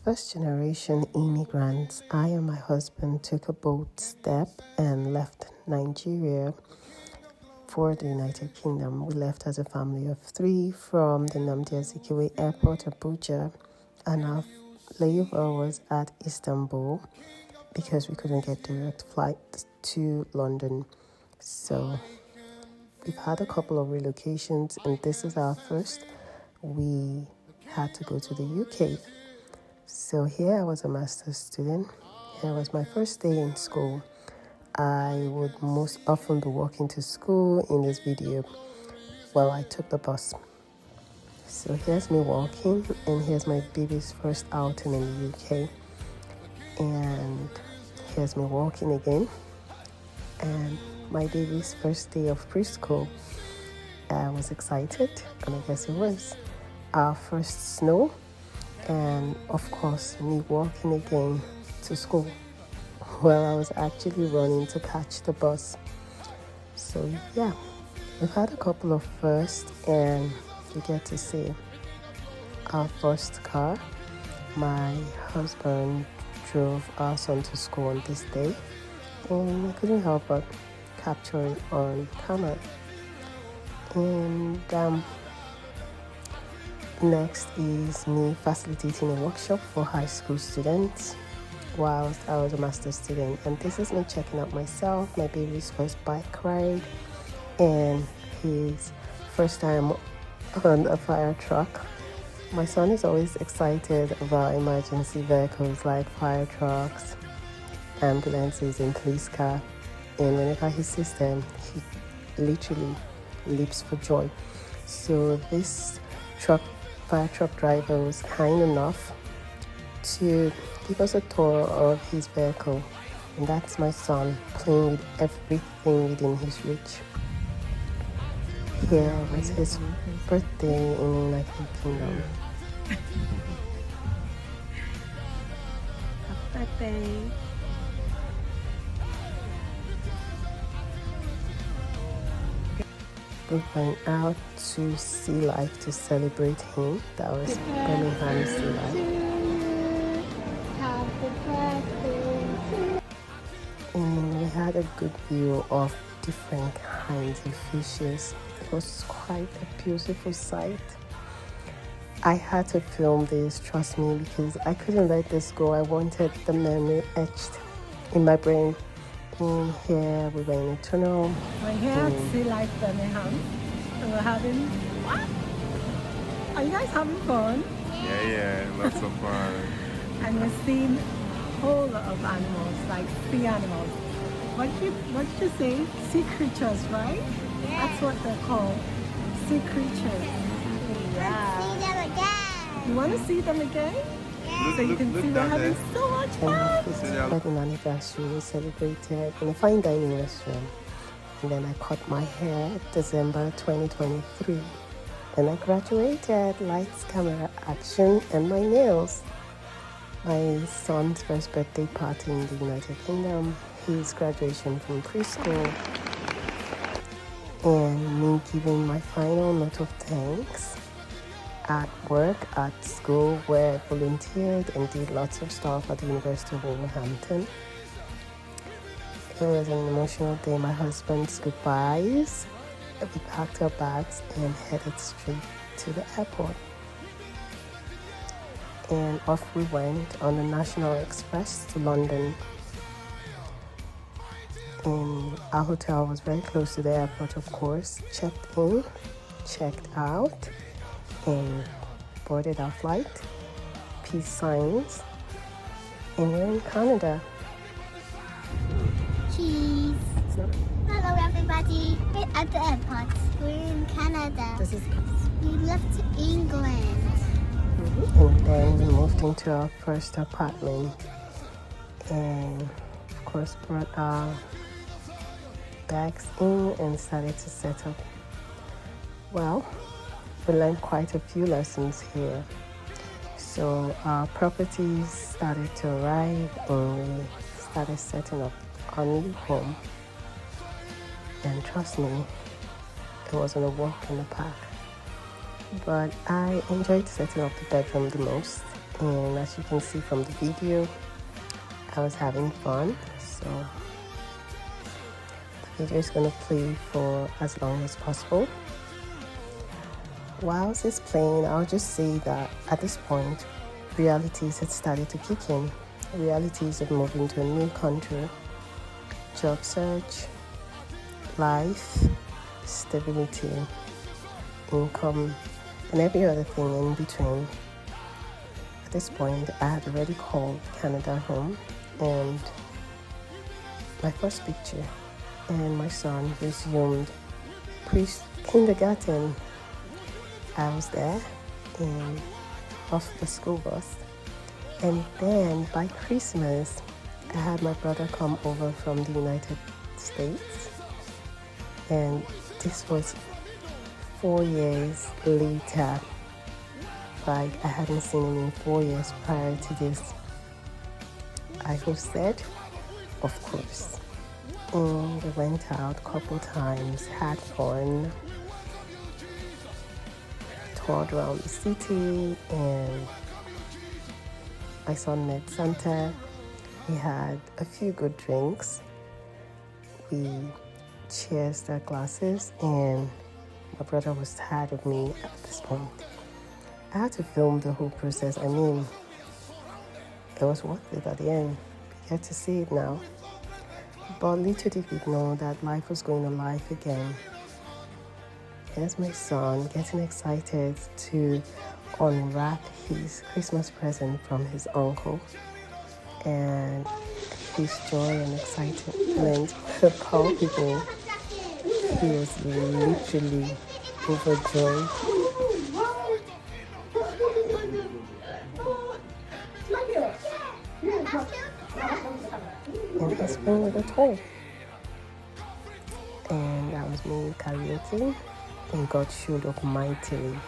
First generation immigrants, I and my husband took a bold step and left Nigeria for the United Kingdom. We left as a family of 3 from the Nnamdi Azikiwe Airport, Abuja, and our layover was at Istanbul because we couldn't get direct flights to London. So we've had a couple of relocations, and this is our first. We had to go to the UK. So here I was a master's student. Here was my first day in school. I would most often be walking to school in this video while I took the bus. So here's me walking, and here's my baby's first outing in the UK. And here's me walking again, and my baby's first day of preschool. I was excited, and I guess it was our first snow, and of course me walking again to school. Well, I was actually running to catch the bus. So yeah, we've had a couple of firsts, and you get to see our first car. My husband drove our son to school on this day, and I couldn't help but capture it on camera. And next is me facilitating a workshop for high school students whilst I was a master's student. And this is me checking out myself, my baby's first bike ride, and his first time on a fire truck. My son is always excited about emergency vehicles like fire trucks, ambulances, and police car. And whenever he sees them, he literally leaps for joy. So this fire truck driver was kind enough to give us a tour of his vehicle, and that's my son playing with everything within his reach. Here was his birthday in the United Kingdom. Happy birthday. We went out to Sea Life to celebrate him. That was Birmingham Sea Life. Happy birthday. And we had a good view of different kinds of fishes. It was quite a beautiful sight. I had to film this, trust me, because I couldn't let this go. I wanted the memory etched in my brain. And here we were in a tunnel. We're here at Sea Life Birmingham, and we're having what? Are you guys having fun? Yeah, lots of fun. And we're seeing a whole lot of animals, like sea animals. What did you say? Sea creatures, right? Yeah. That's what they're called. Sea creatures. Yeah. See them again. You want to see them again? So you can see we're having so much And fun. my fifth wedding anniversary was celebrated in a fine dining restaurant. And then I cut my hair December 2023. And I graduated, lights, camera, action, and my nails. My son's first birthday party in the United Kingdom, his graduation from preschool, and me giving my final note of thanks at work, at school, where I volunteered and did lots of stuff at the University of Wolverhampton. It was an emotional day. My husband's goodbyes. We packed our bags and headed straight to the airport. And off we went on the National Express to London. And our hotel was very close to the airport, of course. Checked in, checked out, and boarded our flight. Peace signs. And we're in Canada. Cheese. Hello everybody. We're at the airport. We're in Canada. This is We left England. And then we moved into our first apartment, and of course brought our bags in and started to set up. Well, we learned quite a few lessons here. So our properties started to arrive, and we started setting up our new home. And trust me, it wasn't a walk in the park. But I enjoyed setting up the bedroom the most. and as you can see from the video, I was having fun. So the video is going to play for as long as possible. Whilst it's playing, I'll just say that at this point, realities had started to kick in. Realities of moving to a new country, job search, life, stability, income, and every other thing in between. At this point, I had already called Canada home, and my first picture, and my son resumed kindergarten. I was there and off the school bus, and then by Christmas, I had my brother come over from the United States, and this was 4 years later. Like, I hadn't seen him in 4 years prior to this. I hosted, of course, and we went out a couple times, had fun, toured around the city, and my son met Santa. We had a few good drinks. We cheersed our glasses, and my brother was tired of me at this point. I had to film the whole process. I mean, it was worth it at the end. We get to see it now. But little did we know that life was going to life again. Here's my son getting excited to unwrap his Christmas present from his uncle, and his joy and excitement palpable. He was literally overjoyed. And he's playing with a toy. And that was me karaoke, and God showed up mightily.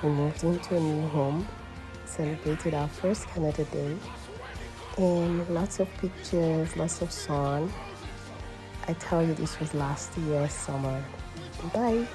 We moved into a new home, celebrated our first Canada Day, and lots of pictures, lots of sun. I tell you, this was last year's summer. Bye.